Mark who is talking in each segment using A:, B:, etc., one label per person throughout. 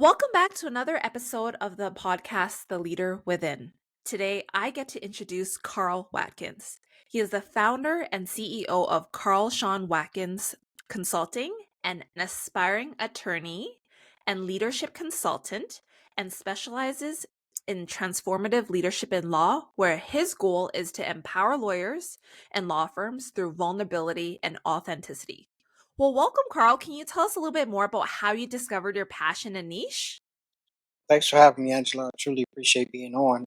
A: Welcome back to another episode of the podcast, The Leader Within. Today, I get to introduce Carl Watkins. He is the founder and CEO of Shawn Watkins Consulting and an aspiring attorney and leadership consultant and specializes in transformative leadership in law, where his goal is to empower lawyers and law firms through vulnerability and authenticity. Well, welcome, Carl. Can you tell us a little bit more about how you discovered your passion and niche?
B: Thanks for having me, Angela. I truly appreciate being on.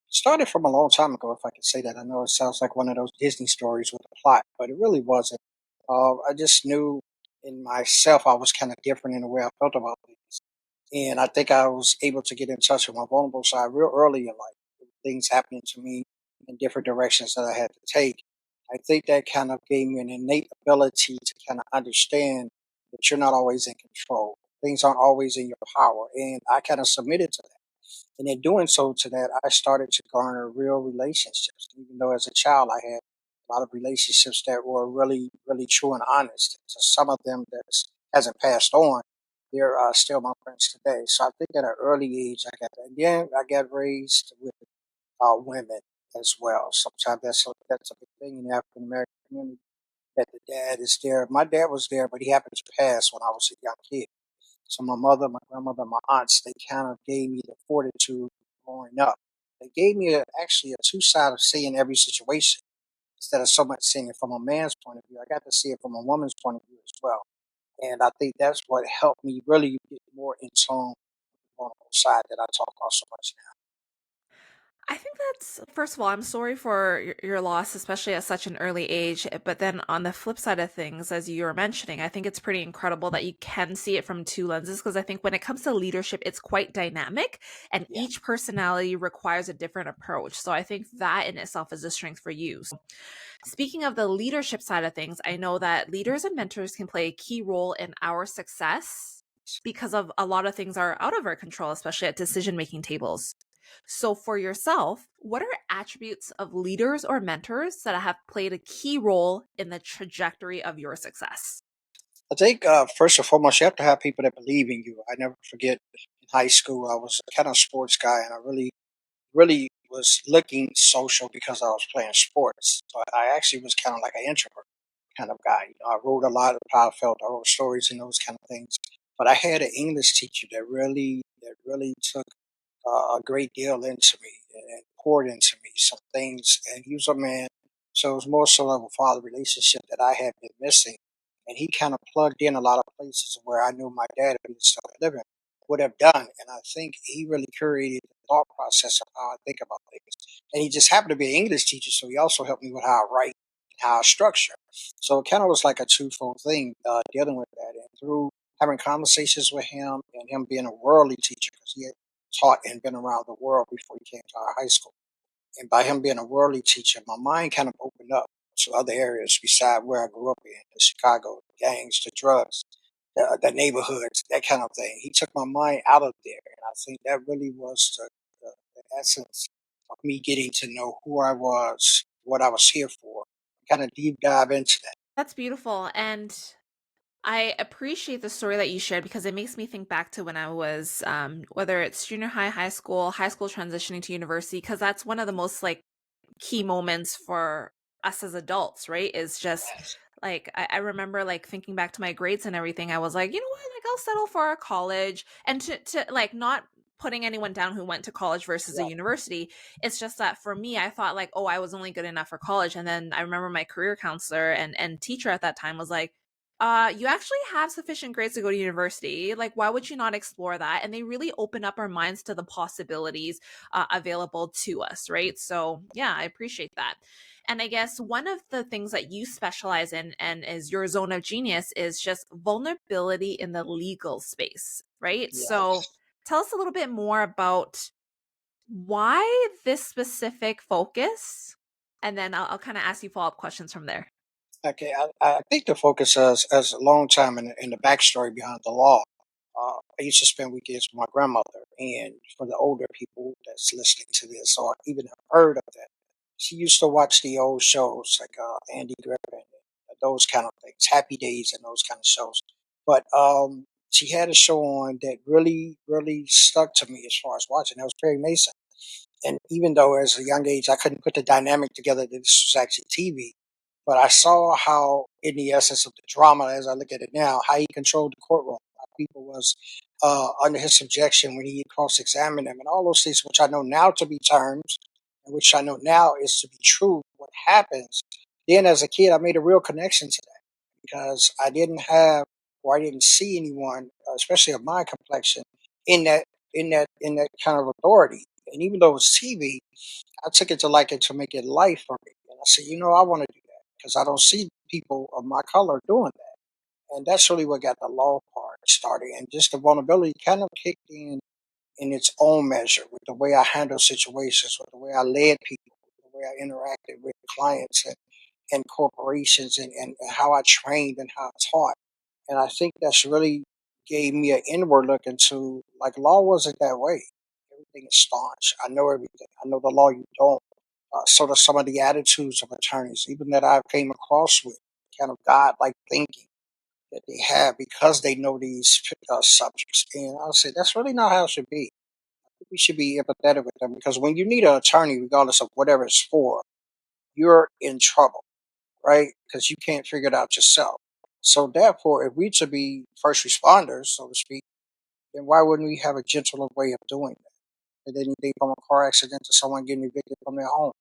B: Started from a long time ago, if I could say that. I know it sounds like one of those Disney stories with a plot, but it really wasn't. I just knew in myself I was kind of different in the way I felt about things. And I think I was able to get in touch with my vulnerable side real early in life. Things happening to me in different directions that I had to take. I think that kind of gave me an innate ability to kind of understand that you're not always in control. Things aren't always in your power. And I kind of submitted to that. And in doing so to that, I started to garner real relationships. Even though as a child I had a lot of relationships that were really, really true and honest. So some of them that hasn't passed on, they're still my friends today. So I think at an early age I got that. Again, I got raised with women as well. Sometimes that's a big thing in the African American community that the dad is there. My dad was there, but he happened to pass when I was a young kid. So my mother, my grandmother, my aunts, they kind of gave me the fortitude growing up. They gave me actually a two side of seeing every situation instead of so much seeing it from a man's point of view. I got to see it from a woman's point of view as well. And I think that's what helped me really get more in tune with the vulnerable side that I talk about so much now.
A: I think that's, first of all, I'm sorry for your loss, especially at such an early age. But then on the flip side of things, as you were mentioning, I think it's pretty incredible that you can see it from two lenses. Because I think when it comes to leadership, it's quite dynamic and
B: Yeah.
A: each personality requires a different approach. So I think that in itself is a strength for you. So speaking of the leadership side of things, I know that leaders and mentors can play a key role in our success because of a lot of things are out of our control, especially at decision making tables. So, for yourself, what are attributes of leaders or mentors that have played a key role in the trajectory of your success?
B: I think first and foremost, you have to have people that believe in you. I never forget in high school, I was kind of a sports guy, and I really was looking social because I was playing sports. So I actually was kind of like an introvert kind of guy. I wrote a lot of how I felt. I wrote stories and those kind of things. But I had an English teacher that really took a great deal into me and poured into me some things. And he was a man, so it was more so of a father relationship that I had been missing. And he kind of plugged in a lot of places where I knew my dad, who was still living, would have done. And I think he really curated the thought process of how I think about things. And he just happened to be an English teacher, so he also helped me with how I write and how I structure. So it kind of was like a twofold thing dealing with that. And through having conversations with him and him being a worldly teacher, because he had taught and been around the world before he came to our high school. And by him being a worldly teacher, my mind kind of opened up to other areas beside where I grew up in, the Chicago, the gangs, the drugs, the neighborhoods, that kind of thing. He took my mind out of there. And I think that really was the essence of me getting to know who I was, what I was here for, kind of deep dive into that.
A: That's beautiful. And I appreciate the story that you shared because it makes me think back to when I was, whether it's junior high, high school transitioning to university, because that's one of the most like key moments for us as adults, right? Is just like I remember like thinking back to my grades and everything. I was like, you know what, like I'll settle for a college and to like not putting anyone down who went to college versus a
B: Right.
A: university. It's just that for me, I thought like, oh, I was only good enough for college. And then I remember my career counselor and teacher at that time was like, you actually have sufficient grades to go to university. Like, why would you not explore that? And they really open up our minds to the possibilities available to us, right? So, yeah, I appreciate that. And I guess one of the things that you specialize in and is your zone of genius is just vulnerability in the legal space, right? So,
B: Yes.
A: tell us a little bit more about why this specific focus, and then I'll kind of ask you follow up questions from there.
B: Okay, I think the focus is as a long time in the backstory behind the law. I used to spend weekends with my grandmother, and for the older people that's listening to this or even have heard of that, she used to watch the old shows like Andy Griffin, those kind of things, Happy Days, and those kind of shows. But she had a show on that really, really stuck to me as far as watching. That was Perry Mason. And even though as a young age I couldn't put the dynamic together that this was actually TV, but I saw how, in the essence of the drama, as I look at it now, how he controlled the courtroom, how people was under his subjection when he cross-examined them, and all those things, which I know now to be terms, and which I know now is to be true. What happens then, as a kid, I made a real connection to that because I didn't have, or I didn't see anyone, especially of my complexion, in that kind of authority. And even though it was TV, I took it to like it to make it life for me. And I said, I want to do that because I don't see people of my color doing that. And that's really what got the law part started. And just the vulnerability kind of kicked in its own measure with the way I handled situations, with the way I led people, with the way I interacted with clients and corporations, and how I trained and how I taught. And I think that's really gave me an inward look into, like, law wasn't that way. Everything is staunch. I know everything. I know the law you don't. So do some of the attitudes of attorneys, even that I've came across with, kind of God-like thinking that they have because they know these subjects. And I'll say that's really not how it should be. I think we should be empathetic with them because when you need an attorney, regardless of whatever it's for, you're in trouble, right? Because you can't figure it out yourself. So therefore, if we to be first responders, so to speak, then why wouldn't we have a gentler way of doing that? Than anything from a car accident to someone getting evicted from their home.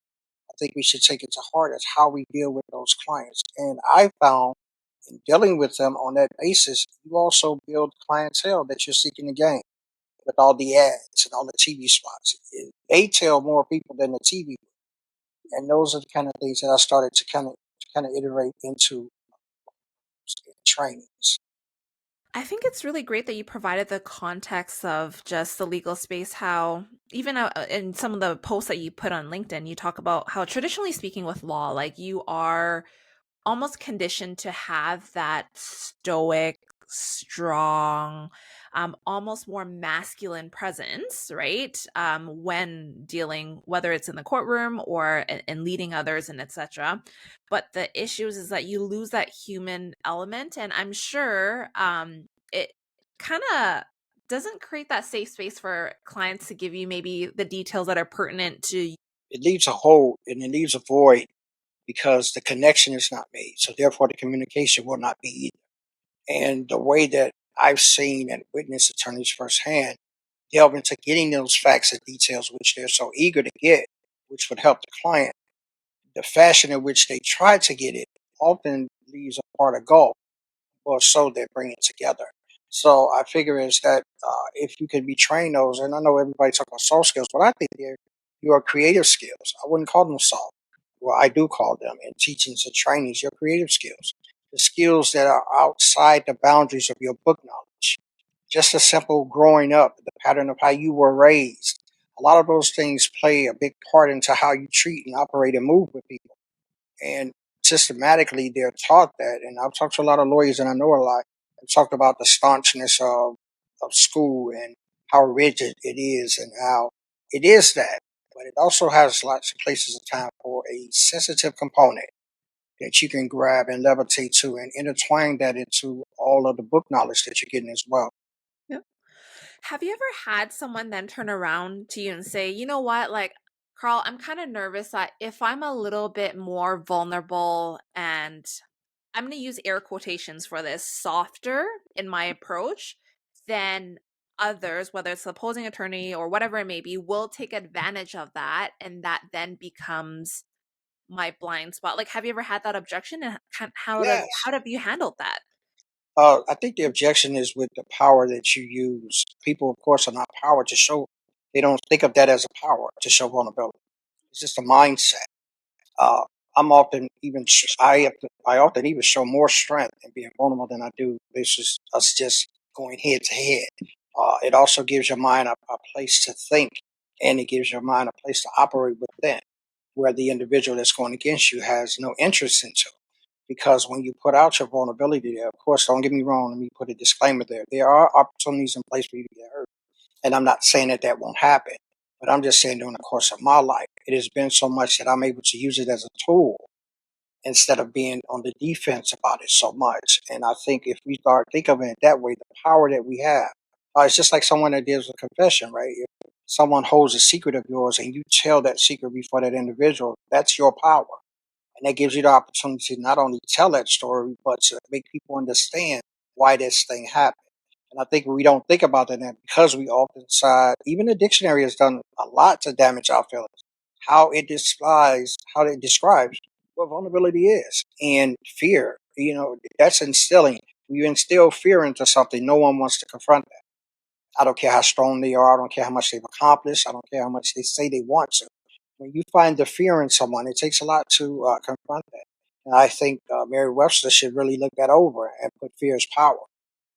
B: I think we should take it to heart as how we deal with those clients. And I found in dealing with them on that basis, you also build clientele that you're seeking to gain with all the ads and all the TV spots. They tell more people than the TV. And those are the kind of things that I started to kind of iterate into trainings.
A: I think it's really great that you provided the context of just the legal space, how even in some of the posts that you put on LinkedIn, you talk about how traditionally speaking with law, like you are almost conditioned to have that stoic, strong, almost more masculine presence, right? When dealing, whether it's in the courtroom or in leading others and etc. But the issues is that you lose that human element, and I'm sure it kind of doesn't create that safe space for clients to give you maybe the details that are pertinent to.
B: It leaves a hole and it leaves a void because the connection is not made. So therefore, the communication will not be either. And the way that I've seen and witnessed attorneys firsthand delve into getting those facts and details, which they're so eager to get, which would help the client, the fashion in which they try to get it often leaves a part of gulf, or so they're bringing together. So I figure is that if you can be trained those, and I know everybody talks about soft skills, but I think they're your creative skills. I wouldn't call them soft. Well, I do call them in teachings and trainings your creative skills, the skills that are outside the boundaries of your book knowledge. Just a simple growing up, the pattern of how you were raised. A lot of those things play a big part into how you treat and operate and move with people. And systematically they're taught that. And I've talked to a lot of lawyers and I know a lot. I've talked about the staunchness of school and how rigid it is and how it is that. But it also has lots of places of time for a sensitive component that you can grab and levitate to and intertwine that into all of the book knowledge that you're getting as well.
A: Have you ever had someone then turn around to you and say, you know what, like, Carl, I'm kind of nervous that if I'm a little bit more vulnerable and I'm going to use air quotations for this, softer in my approach, then others, whether it's the opposing attorney or whatever it may be, will take advantage of that. And that then becomes my blind spot. Like, have you ever had that objection and
B: Yes.
A: how have you handled that?
B: I think the objection is with the power that you use. People, of course, are not power to show. They don't think of that as a power to show vulnerability. It's just a mindset. Uh, I'm often even I often even show more strength in being vulnerable than I do. This is us just going head to head. It also gives your mind a place to think, and it gives your mind a place to operate within, where the individual that's going against you has no interest into. Because when you put out your vulnerability there, of course, don't get me wrong. Let me put a disclaimer there. There are opportunities in place for you to get hurt, and I'm not saying that that won't happen. But I'm just saying during the course of my life, it has been so much that I'm able to use it as a tool instead of being on the defense about it so much. And I think if we start thinking of it that way, the power that we have, it's just like someone that deals with confession, right? If someone holds a secret of yours and you tell that secret before that individual, that's your power. And that gives you the opportunity to not only tell that story, but to make people understand why this thing happened. And I think we don't think about that now because we often side, even the dictionary has done a lot to damage our feelings. How it describes what vulnerability is and fear. That's instilling. You instill fear into something, no one wants to confront that. I don't care how strong they are. I don't care how much they've accomplished. I don't care how much they say they want to. When you find the fear in someone, it takes a lot to confront that. And I think Mary Webster should really look that over and put fear as power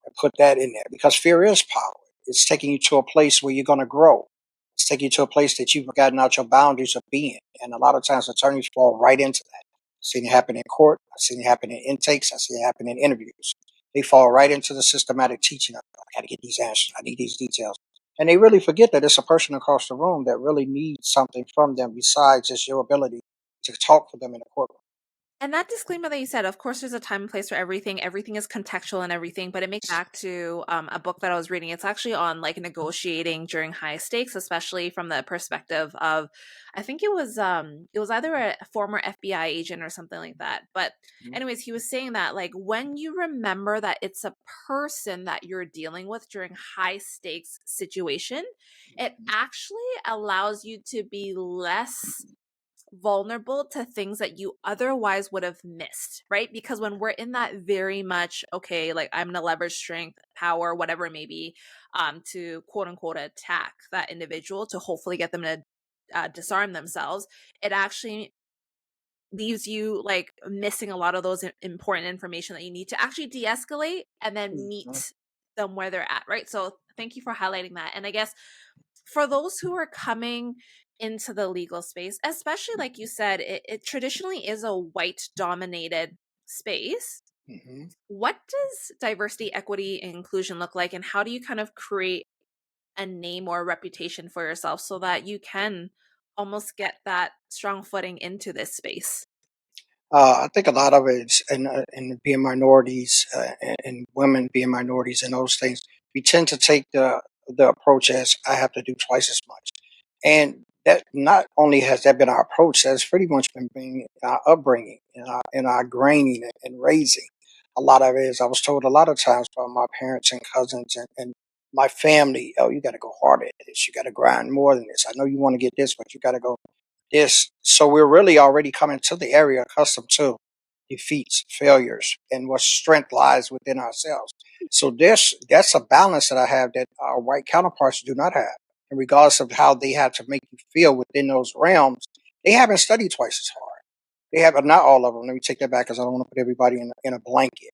B: and put that in there because fear is power. It's taking you to a place where you're going to grow. It's taking you to a place that you've gotten out your boundaries of being. And a lot of times attorneys fall right into that. I've seen it happen in court. I've seen it happen in intakes. I've seen it happen in interviews. They fall right into the systematic teaching of, I got to get these answers. I need these details. And they really forget that it's a person across the room that really needs something from them besides just your ability to talk for them in the courtroom.
A: And that disclaimer that you said, of course, there's a time and place for everything. Everything is contextual and everything, but it makes back to a book that I was reading. It's actually on like negotiating during high stakes, especially from the perspective of, I think it was either a former FBI agent or something like that. But anyways, he was saying that like when you remember that it's a person that you're dealing with during high stakes situation, it actually allows you to be less vulnerable to things that you otherwise would have missed, right? Because when we're in that very much, okay, like I'm gonna leverage strength, power, whatever it may be, to quote unquote attack that individual to hopefully get them to disarm themselves, it actually leaves you like missing a lot of those important information that you need to actually de-escalate and then
B: Mhm.
A: meet them where they're at, right? So thank you for highlighting that. And I guess for those who are coming into the legal space, especially like you said, it traditionally is a white dominated space.
B: Mhm.
A: What does diversity, equity, and inclusion look like? And how do you kind of create a name or a reputation for yourself so that you can almost get that strong footing into this space?
B: I think a lot of it is in being minorities and women being minorities and those things. We tend to take the approach as I have to do twice as much, and that not only has that been our approach, that's pretty much been being our upbringing and our graining and raising. A lot of it is I was told a lot of times by my parents and cousins and my family, oh, you got to go harder at this. You got to grind more than this. I know you want to get this, but you got to go this. So we're really already coming to the area accustomed to defeats, failures, and what strength lies within ourselves. So that's a balance that I have that our white counterparts do not have. And regardless of how they have to make you feel within those realms, they haven't studied twice as hard. They have not all of them. Let me take that back because I don't want to put everybody in a blanket.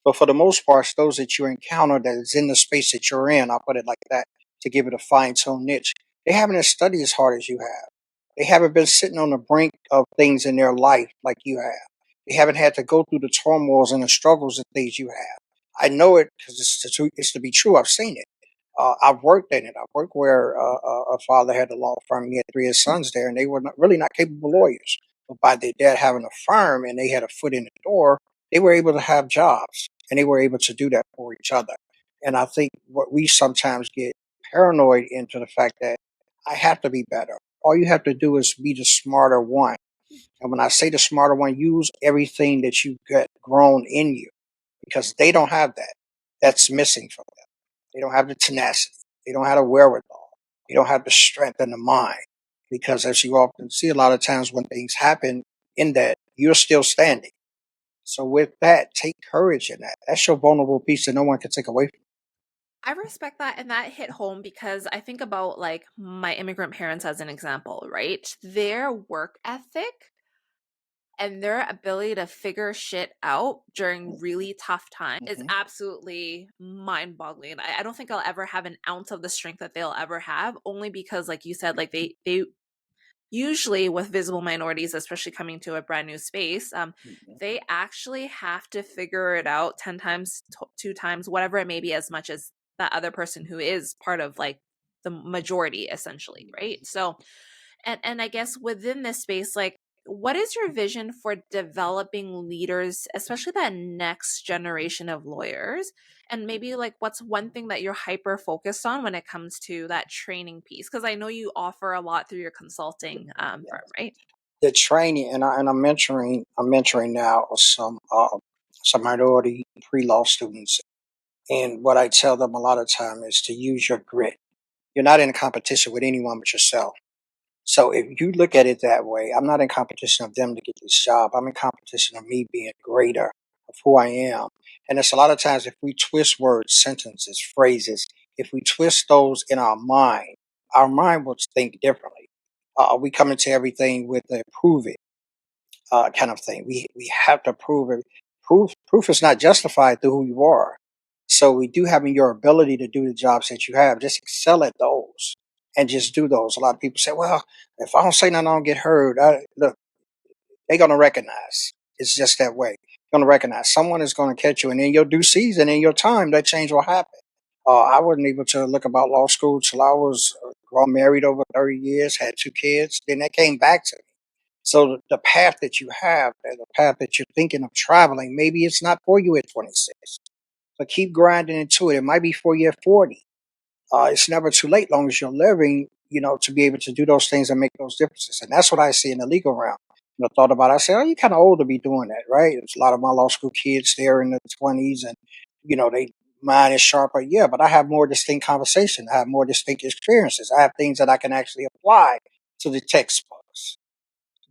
B: But for the most part, those that you encounter that is in the space that you're in, I'll put it like that to give it a fine tuned niche. They haven't studied as hard as you have. They haven't been sitting on the brink of things in their life like you have. They haven't had to go through the turmoils and the struggles and things you have. I know it because it's to be true. I've seen it. I've worked in it. I've worked where a father had a law firm. He had three of his sons there, and they were really not capable lawyers. But by their dad having a firm and they had a foot in the door, they were able to have jobs and they were able to do that for each other. And I think what we sometimes get paranoid into the fact that I have to be better. All you have to do is be the smarter one. And when I say the smarter one, use everything that you get grown in you because they don't have that. That's missing from them. They don't have the tenacity. They don't have the wherewithal. They don't have the strength in the mind. Because as you often see a lot of times when things happen in that, you're still standing. So with that, take courage in that. That's your vulnerable piece that no one can take away from
A: I respect that, and that hit home because I think about like my immigrant parents as an example, right? Their work ethic and their ability to figure shit out during really tough times is
B: you.
A: absolutely mind-boggling. And I don't think I'll ever have an ounce of the strength that they'll ever have, only because, like you said, like they usually with visible minorities, especially coming to a brand new space,
B: Mhm.
A: they actually have to figure it out 10 times, two times, whatever it may be, as much as that other person who is part of like the majority, essentially, right? So, and I guess within this space, like what is your vision for developing leaders, especially that next generation of lawyers? And maybe like what's one thing that you're hyper focused on when it comes to that training piece? Because I know you offer a lot through your consulting firm, right?
B: The training, and I'm mentoring now some minority pre-law students, and what I tell them a lot of time is to use your grit. You're not in a competition with anyone but yourself. So if you look at it that way, I'm not in competition of them to get this job. I'm in competition of me being greater of who I am. And it's a lot of times if we twist words, sentences, phrases, if we twist those in our mind will think differently. We come into everything with a prove it kind of thing. We have to prove it. Proof is not justified through who you are. So we do having your ability to do the jobs that you have. Just excel at those and just do those. A lot of people say, "Well, if I don't say nothing, I don't get heard." Look, they're gonna recognize. It's just that way. You're gonna recognize someone is gonna catch you, and in your due season, in your time, that change will happen. I wasn't able to look about law school till I was grown, married over 30 years, had 2 kids. Then that came back to me. So the path that you have, and the path that you're thinking of traveling, maybe it's not for you at 26. But keep grinding into it. It might be for you at 40. It's never too late, long as you're living, to be able to do those things and make those differences. And that's what I see in the legal realm. Thought about it. I said, oh, you're kind of old to be doing that, right? There's a lot of my law school kids there in the 20s, and, they mind is sharper. Yeah, but I have more distinct conversation. I have more distinct experiences. I have things that I can actually apply to the textbooks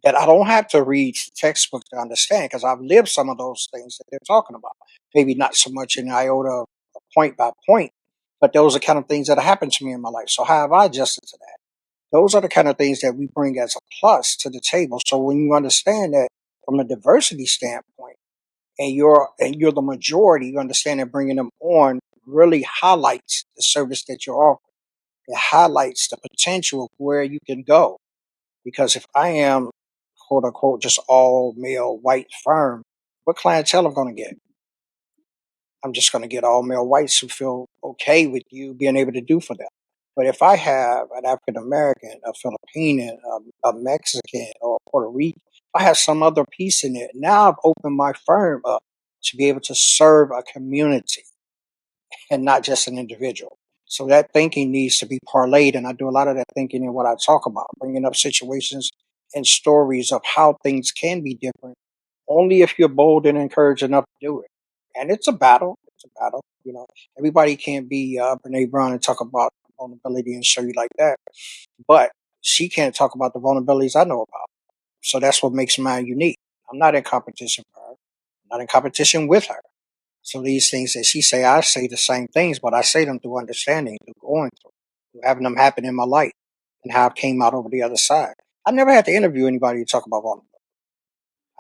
B: that I don't have to read textbooks to understand because I've lived some of those things that they're talking about. Maybe not so much in iota, point by point, but those are kind of things that have happened to me in my life. So how have I adjusted to that? Those are the kind of things that we bring as a plus to the table. So when you understand that from a diversity standpoint, and you're the majority, you understand that bringing them on really highlights the service that you're offering. It highlights the potential of where you can go. Because if I am, quote unquote, just all male white firm, what clientele I'm going to get? I'm just going to get all male whites who feel okay with you being able to do for them. But if I have an African American, a Filipino, a Mexican, or Puerto Rican, if I have some other piece in it, now I've opened my firm up to be able to serve a community and not just an individual. So that thinking needs to be parlayed, and I do a lot of that thinking in what I talk about, bringing up situations and stories of how things can be different, only if you're bold and encouraged enough to do it. And it's a battle. It's a battle. Everybody can't be Brene Brown and talk about vulnerability and show you like that, but she can't talk about the vulnerabilities I know about. So that's what makes mine unique. I'm not in competition with her. I'm not in competition with her. So these things that she say, I say the same things, but I say them through understanding, through going through having them happen in my life, and how I came out over the other side. I never had to interview anybody to talk about vulnerability.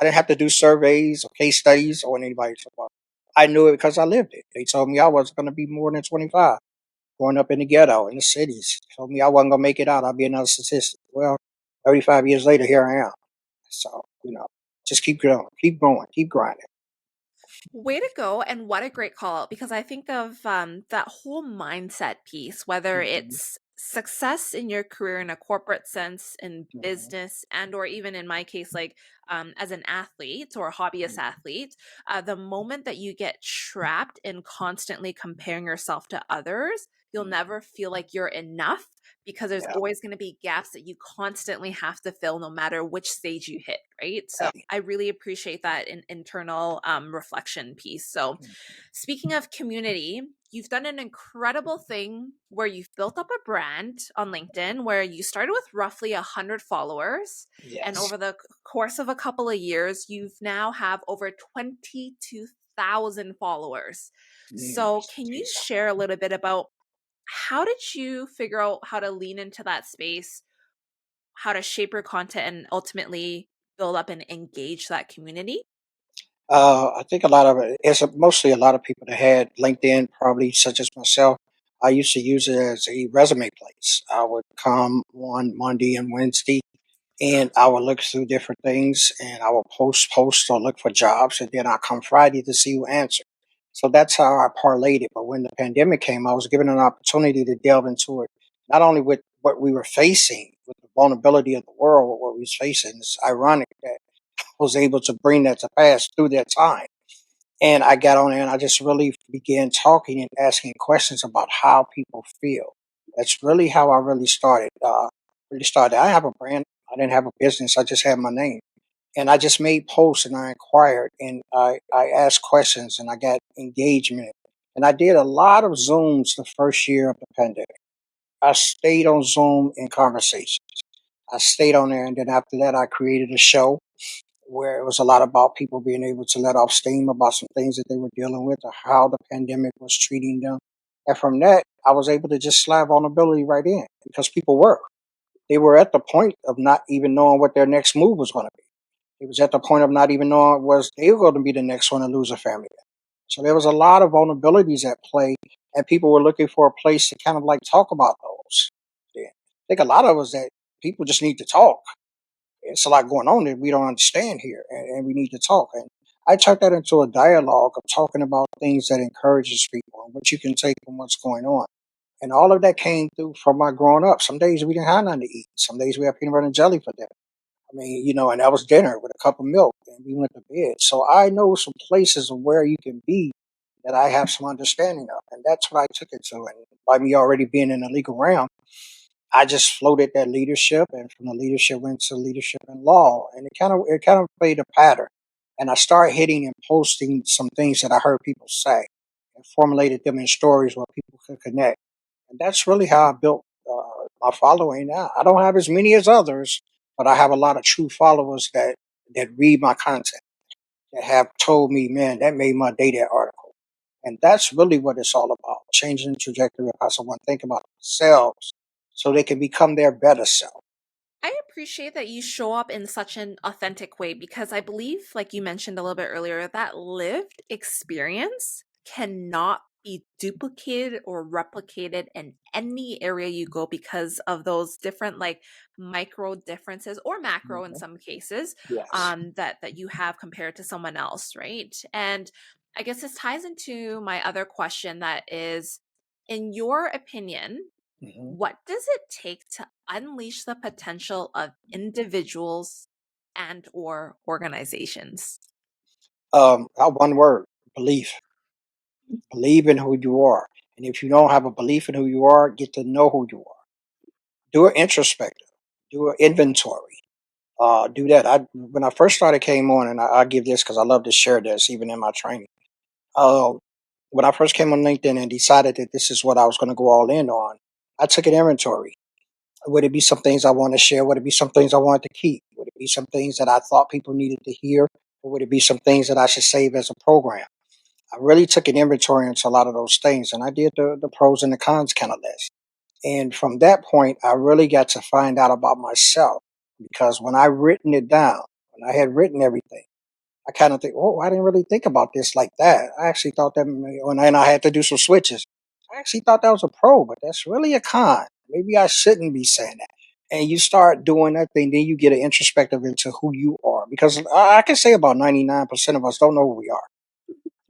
B: I didn't have to do surveys or case studies or anybody to talk about. I knew it because I lived it. They told me I wasn't going to be more than 25. Growing up in the ghetto, in the cities, told me I wasn't going to make it out. I'd be another statistic. Well, 35 years later, here I am. So, just keep going, keep grinding.
A: Way to go. And what a great call out, because I think of that whole mindset piece, whether
B: Mhm,
A: it's success in your career in a corporate sense, in
B: mhm,
A: business, and or even in my case, like as an athlete or a hobbyist
B: mhm.
A: athlete, the moment that you get trapped in constantly comparing yourself to others, you'll never feel like you're enough, because there's
B: Yeah,
A: always going to be gaps that you constantly have to fill no matter which stage you hit, right? So
B: yeah.
A: I really appreciate that internal reflection piece. So speaking of community, you've done an incredible thing where you've built up a brand on LinkedIn where you started with roughly 100 followers, and
B: Yes.
A: over the course of a couple of years you've now have over 22,000 followers. So can you
B: Jeez.
A: share a little bit about how did you figure out how to lean into that space, how to shape your content, and ultimately build up and engage that community?
B: I think a lot of it is mostly a lot of people that had LinkedIn, probably such as myself. I used to use it as a resume place. I would come on Monday and Wednesday, and I would look through different things, and I would post or look for jobs, and then I come Friday to see who answered. So that's how I parlayed it. But when the pandemic came, I was given an opportunity to delve into it, not only with what we were facing with the vulnerability of the world, what we was facing. It's ironic that I was able to bring that to pass through that time. And I got on there and I just really began talking and asking questions about how people feel. That's really how I really started. Really started. I have a brand. I didn't have a business. I just had my name. And I just made posts and I inquired and I asked questions and I got engagement. And I did a lot of Zooms the first year of the pandemic. I stayed on Zoom in conversation. I stayed on there, and then after that, I created a show where it was a lot about people being able to let off steam about some things that they were dealing with or how the pandemic was treating them. And from that, I was able to just slide vulnerability right in because people were. They were at the point of not even knowing what their next move was going to be. It was at the point of not even knowing was they were going to be the next one to lose a family. So there was a lot of vulnerabilities at play, and people were looking for a place to kind of like talk about those. Yeah. I think a lot of us that people just need to talk. It's a lot going on that we don't understand here, and we need to talk. And I turned that into a dialogue of talking about things that encourages people and what you can take from what's going on. And all of that came through from my growing up. Some days we didn't have nothing to eat. Some days we had peanut butter and jelly for dinner. I mean, and that was dinner with a cup of milk, and we went to bed. So I know some places of where you can be that I have some understanding of, and that's what I took it to. And by me already being in the legal realm, I just floated that leadership, and from the leadership went to leadership in law, and it kind of played a pattern. And I started hitting and posting some things that I heard people say, and formulated them in stories where people could connect. And that's really how I built my following. Now I don't have as many as others, but I have a lot of true followers that read my content that have told me, man, that made my day, that article. And that's really what it's all about, changing the trajectory of how someone think about themselves so they can become their better self.
A: I appreciate that you show up in such an authentic way because I believe, like you mentioned a little bit earlier, that lived experience cannot be duplicated or replicated in any area you go because of those different like micro differences or macro in
B: Mhm.
A: some cases
B: Yes.
A: that you have compared to someone else, right? And I guess this ties into my other question that is, in your opinion,
B: hmm
A: what does it take to unleash the potential of individuals and or organizations?
B: One word: belief. Believe in who you are. And if you don't have a belief in who you are, get to know who you are. Do an introspective. Do an inventory. Do that. When I first started came on, and I give this because I love to share this even in my training. Uh, when I first came on LinkedIn and decided that this is what I was going to go all in on, I took an inventory. Would it be some things I want to share? Would it be some things I wanted to keep? Would it be some things that I thought people needed to hear? Or would it be some things that I should save as a program? I really took an inventory into a lot of those things, and I did the pros and the cons kind of list. And from that point, I really got to find out about myself because when I written it down, when I had written everything, I kind of think, oh, I didn't really think about this like that. I actually thought that and I had to do some switches. I actually thought that was a pro, but that's really a con. Maybe I shouldn't be saying that. And you start doing that thing, then you get an introspective into who you are. Because I can say about 99% of us don't know who we are.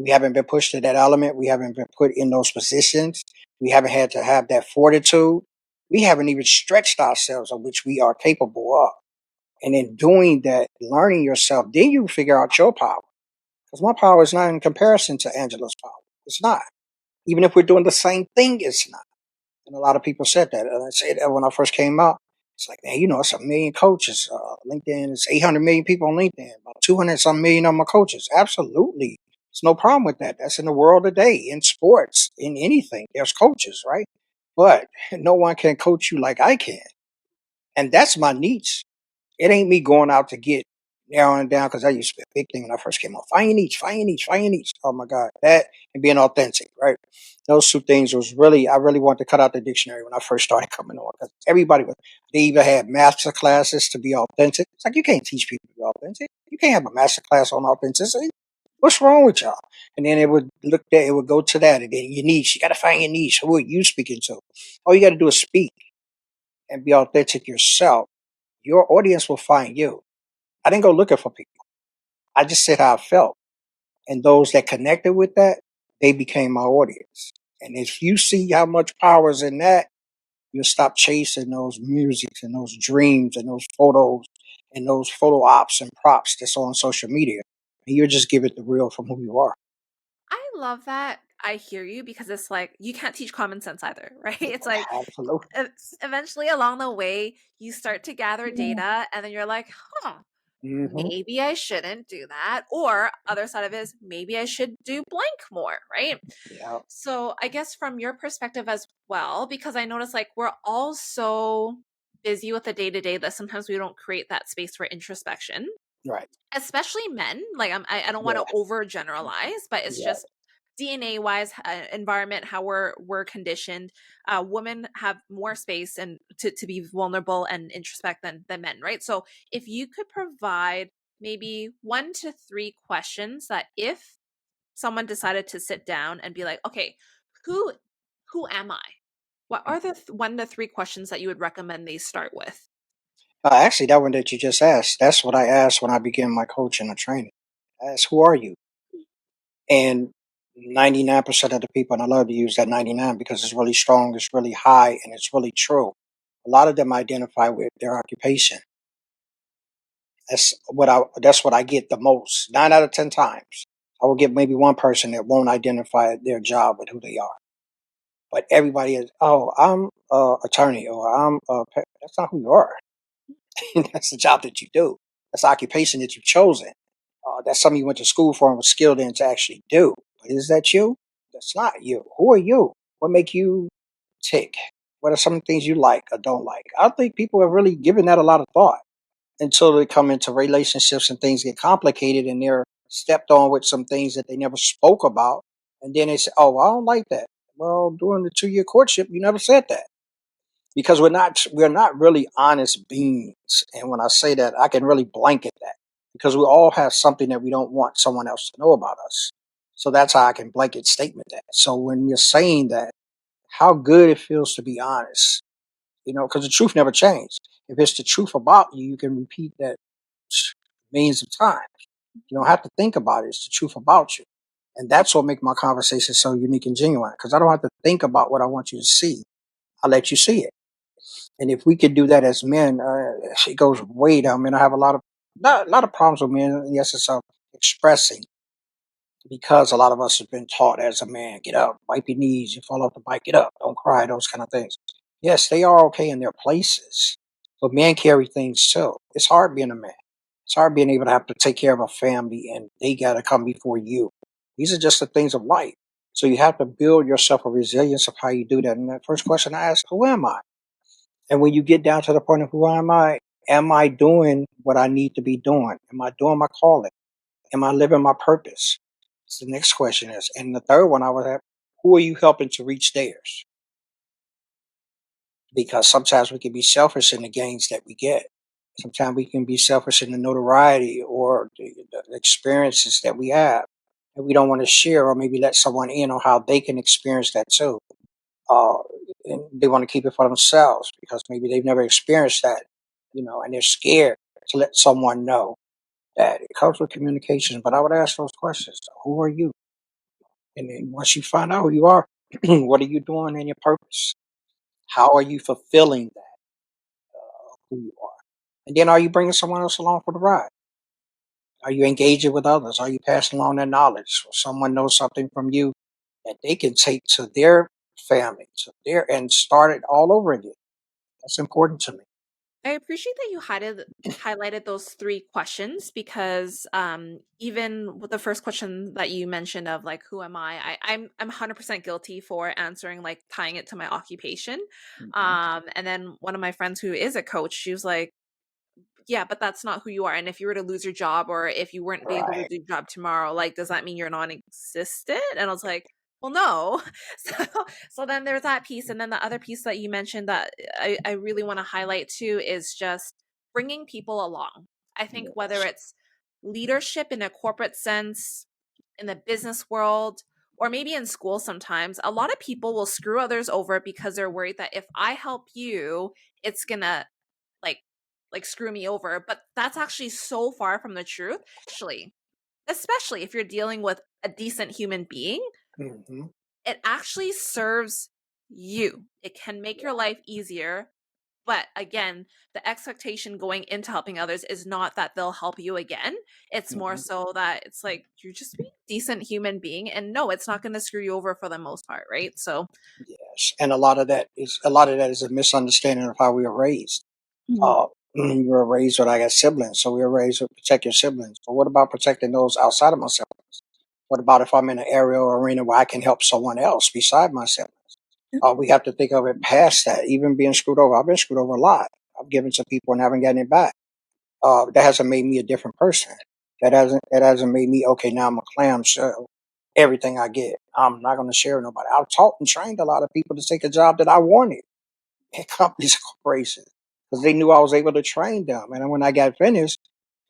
B: We haven't been pushed to that element. We haven't been put in those positions. We haven't had to have that fortitude. We haven't even stretched ourselves of which we are capable of. And in doing that, learning yourself, then you figure out your power. Because my power is not in comparison to Angela's power. It's not. Even if we're doing the same thing, it's not. And a lot of people said that. And I said that when I first came out. It's like, man, it's a million coaches. LinkedIn is 800 million people on LinkedIn. About 200 some million of my coaches. Absolutely. There's no problem with that. That's in the world today, in sports, in anything. There's coaches, right? But no one can coach you like I can. And that's my niche. It ain't me going out to get narrowing down because I used to be a big thing when I first came on. Find your niche, find your niche, find your niche. Oh my God. That and being authentic, right? Those two things was I really wanted to cut out the dictionary when I first started coming on because they even had master classes to be authentic. It's like, you can't teach people to be authentic. You can't have a master class on authenticity. What's wrong with y'all? And then it would go to that. And then your niche, you got to find your niche. Who are you speaking to? All you got to do is speak and be authentic yourself. Your audience will find you. I didn't go looking for people. I just said how I felt. And those that connected with that, they became my audience. And if you see how much power is in that, You'll stop chasing those musics and those dreams and those photos and those photo ops and props that's on social media. And you'll just give it the real from who you are.
A: I love that. I hear you because it's like you can't teach common sense either, right? It's like
B: Absolutely.
A: eventually along the way you start to gather
B: Yeah.
A: data and then you're like, huh,
B: Hmm.
A: maybe I shouldn't do that. Or other side of it is maybe I should do blank more, right?
B: Yeah.
A: So I guess from your perspective as well, because I notice like we're all so busy with the day to day that sometimes we don't create that space for introspection,
B: Right.
A: especially men. Like I don't want
B: Yeah.
A: to overgeneralize, but it's
B: Yeah.
A: just DNA wise, environment, how we're conditioned. Women have more space and to be vulnerable and introspect than men, right? So if you could provide maybe 1 to 3 questions that if someone decided to sit down and be like, okay, who who am I? What are the 1 to 3 questions that you would recommend they start with?
B: Actually, that one that you just asked, that's what I asked when I began my coaching or training. I asked, who are you? And 99% of the people, and I love to use that 99 because it's really strong, it's really high, and it's really true. A lot of them identify with their occupation. That's what I get the most. 9 out of 10 times, I will get maybe one person that won't identify their job with who they are. But everybody is, oh, I'm a attorney, or that's not who you are. That's the job that you do. That's the occupation that you've chosen. That's something you went to school for and was skilled in to actually do. But is that you? That's not you. Who are you? What make you tick? What are some things you like or don't like? I think people have really given that a lot of thought until they come into relationships and things get complicated and they're stepped on with some things that they never spoke about. And then they say, oh, I don't like that. Well, during the 2 year courtship, you never said that because we're not really honest beings. And when I say that, I can really blanket that because we all have something that we don't want someone else to know about us. So that's how I can blanket statement that. So when you're saying that, how good it feels to be honest, because the truth never changes. If it's the truth about you, you can repeat that millions of times. You don't have to think about it. It's the truth about you. And that's what makes my conversation so unique and genuine because I don't have to think about what I want you to see. I let you see it. And if we could do that as men, it goes way down. I mean, I have not a lot of problems with men in the essence of expressing because a lot of us have been taught as a man, get up, wipe your knees, you fall off the bike, get up, don't cry, those kind of things. Yes, they are okay in their places, but men carry things too. It's hard being a man. It's hard being able to have to take care of a family and they got to come before you. These are just the things of life. So you have to build yourself a resilience of how you do that. And that first question I ask, who am I? And when you get down to the point of who am I doing what I need to be doing? Am I doing my calling? Am I living my purpose? So the next question is, and the third one I would have, who are you helping to reach theirs? Because sometimes we can be selfish in the gains that we get. Sometimes we can be selfish in the notoriety or the experiences that we have. And we don't want to share or maybe let someone in on how they can experience that too. Uh, and they want to keep it for themselves because maybe they've never experienced that, and they're scared to let someone know that it comes with communication. But I would ask those questions. Who are you? And then once you find out who you are, what are you doing in your purpose? How are you fulfilling that, who you are? And then are you bringing someone else along for the ride? Are you engaging with others? Are you passing along that knowledge? Or someone knows something from you that they can take to their family, and start it all over again. That's important to me.
A: I appreciate that you highlighted those 3 questions because even with the first question that you mentioned of like who am I'm 100% guilty for answering like tying it to my occupation.
B: Hmm.
A: And then one of my friends who is a coach, she was like, yeah, but that's not who you are. And if you were to lose your job or if you weren't be able to
B: Right.
A: do your job tomorrow, like, does that mean you're non-existent? And I was like, well, no. So, so then there's that piece. And then the other piece that you mentioned that I really want to highlight too is just bringing people along. I think whether
B: Yes.
A: it's leadership in a corporate sense, in the business world, or maybe in school sometimes, a lot of people will screw others over because they're worried that if I help you, it's gonna like screw me over, but that's actually so far from the truth. Actually, especially if you're dealing with a decent human being,
B: Hmm.
A: it actually serves you. It can make your life easier. But again, the expectation going into helping others is not that they'll help you again. It's more
B: Hmm.
A: so that it's like you're just being a decent human being. And no, it's not going to screw you over for the most part, right? So,
B: Yes, and a lot of that is a misunderstanding of how we were raised.
A: mhm.
B: Uh, we were raised with I got siblings, so we were raised to protect your siblings. But what about protecting those outside of my siblings? What about if I'm in an area or arena where I can help someone else beside my siblings? We have to think of it past that. Even being screwed over, I've been screwed over a lot. I've given to people and haven't gotten it back. That hasn't made me a different person. That hasn't made me okay. Now I'm a clam shell. Everything I get, I'm not going to share with nobody. I've taught and trained a lot of people to take a job that I wanted in companies and corporations because they knew I was able to train them. And then when I got finished,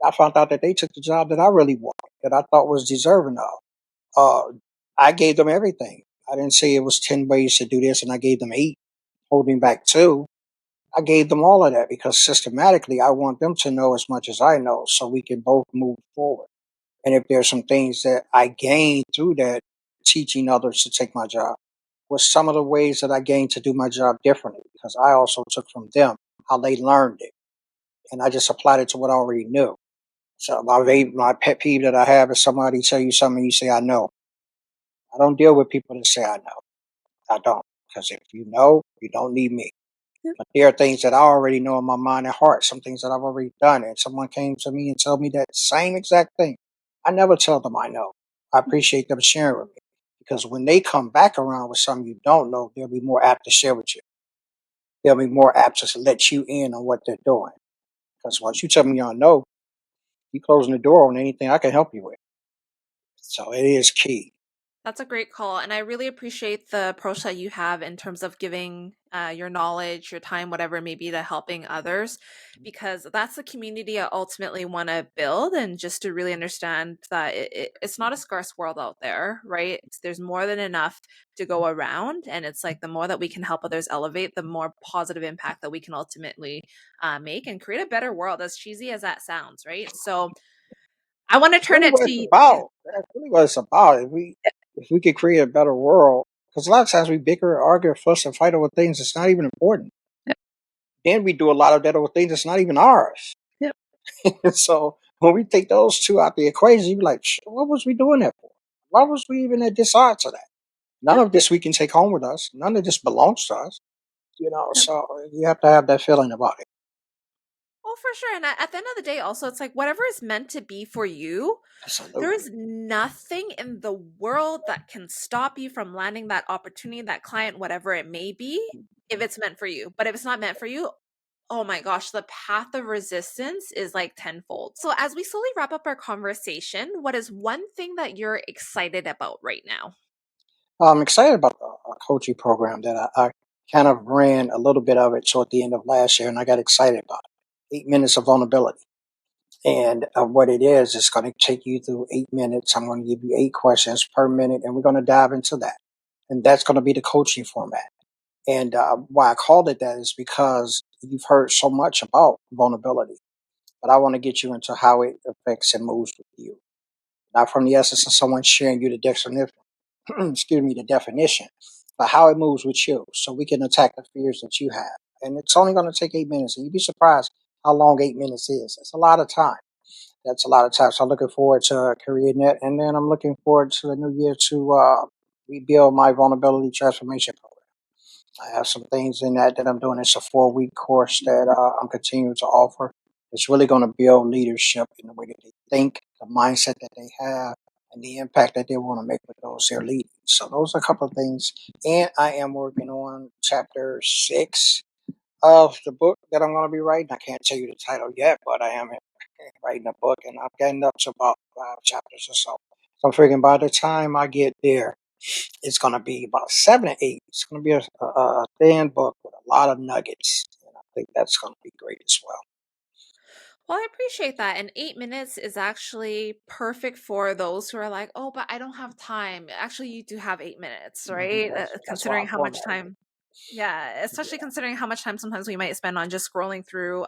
B: I found out that they took the job that I really wanted, that I thought was deserving of. Uh, I gave them everything. I didn't say it was 10 ways to do this and I gave them eight, holding back two. I gave them all of that because systematically I want them to know as much as I know so we can both move forward. And if there's some things that I gained through that, teaching others to take my job, was some of the ways that I gained to do my job differently because I also took from them how they learned it. And I just applied it to what I already knew. So my pet peeve that I have is somebody tell you something and you say, I know. I don't deal with people that say I know. I don't. Because if you know, you don't need me. But there are things that I already know in my mind and heart, some things that I've already done. And someone came to me and told me that same exact thing. I never tell them I know. I appreciate them sharing with me. Because when they come back around with something you don't know, they'll be more apt to share with you. They'll be more apt to let you in on what they're doing. Because once you tell me I know, you closing the door on anything I can help you with. So it is key.
A: That's a great call. And I really appreciate the approach that you have in terms of giving your knowledge, your time, whatever it may be, to helping others, because that's the community I ultimately want to build. And just to really understand that it's not a scarce world out there, right? There's more than enough to go around. And it's like the more that we can help others elevate, the more positive impact that we can ultimately make and create a better world, as cheesy as that sounds, right? So I want to
B: That's
A: turn
B: really
A: it
B: what
A: to
B: it's
A: you.
B: about. That's really what it's about. If we could create a better world, because a lot of times we bicker, argue, fuss, and fight over things that's not even important. Then we do a lot of that over things that's not even ours.
A: Yep.
B: So when we take those two out the equation, you be like, what was we doing that for? Why was we even at this odds to that? None
A: Yep.
B: of this we can take home with us. None of this belongs to us.
A: Yep.
B: So you have to have that feeling about it.
A: Well, for sure. And at the end of the day, also, it's like whatever is meant to be for you, there
B: Absolutely.
A: is nothing in the world that can stop you from landing that opportunity, that client, whatever it may be, if it's meant for you. But if it's not meant for you, oh my gosh, the path of resistance is like tenfold. So, as we slowly wrap up our conversation, what is one thing that you're excited about right now?
B: I'm excited about the coaching program that I kind of ran a little bit of it toward the end of last year, and I got excited about it. 8 minutes of vulnerability. And what it is, it's going to take you through 8 minutes. I'm going to give you 8 questions per minute, and we're going to dive into that. And that's going to be the coaching format. And why I called it that is because you've heard so much about vulnerability, but I want to get you into how it affects and moves with you. Not from the essence of someone sharing you the definition, excuse me, the definition, but how it moves with you, so we can attack the fears that you have. And it's only going to take 8 minutes, and you'd be surprised how long 8 minutes is. It's a lot of time. That's a lot of time. So I'm looking forward to creating it, and then I'm looking forward to the new year to rebuild my vulnerability transformation program. I have some things in that I'm doing. It's a 4 week course that I'm continuing to offer. It's really going to build leadership in the way that they think, the mindset that they have, and the impact that they want to make with those they're leading. So those are a couple of things. And I am working on chapter 6 of the book that I'm going to be writing. I can't tell you the title yet, but I am writing a book, and I've gotten up to about 5 chapters or so. So I'm figuring by the time I get there, it's going to be about 7 or 8. It's going to be a thin book with a lot of nuggets, and I think that's going to be great as well.
A: Well, I appreciate that. And 8 minutes is actually perfect for those who are like, oh, but I don't have time. Actually, you do have 8 minutes, right?
B: That's why I
A: Considering how much
B: formatted it.
A: time, yeah, especially
B: Yeah,
A: considering how much time sometimes we might spend on just scrolling through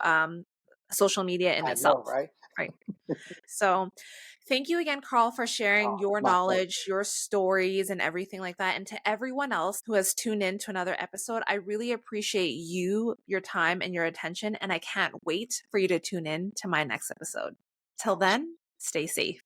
A: social media in
B: I know,
A: itself.
B: right?
A: Right. So, thank you again, Carl, for sharing your
B: My pleasure.
A: knowledge, your stories, and everything like that. And to everyone else who has tuned in to another episode, I really appreciate you, your time, and your attention. And I can't wait for you to tune in to my next episode. Till
B: Awesome.
A: then, stay safe.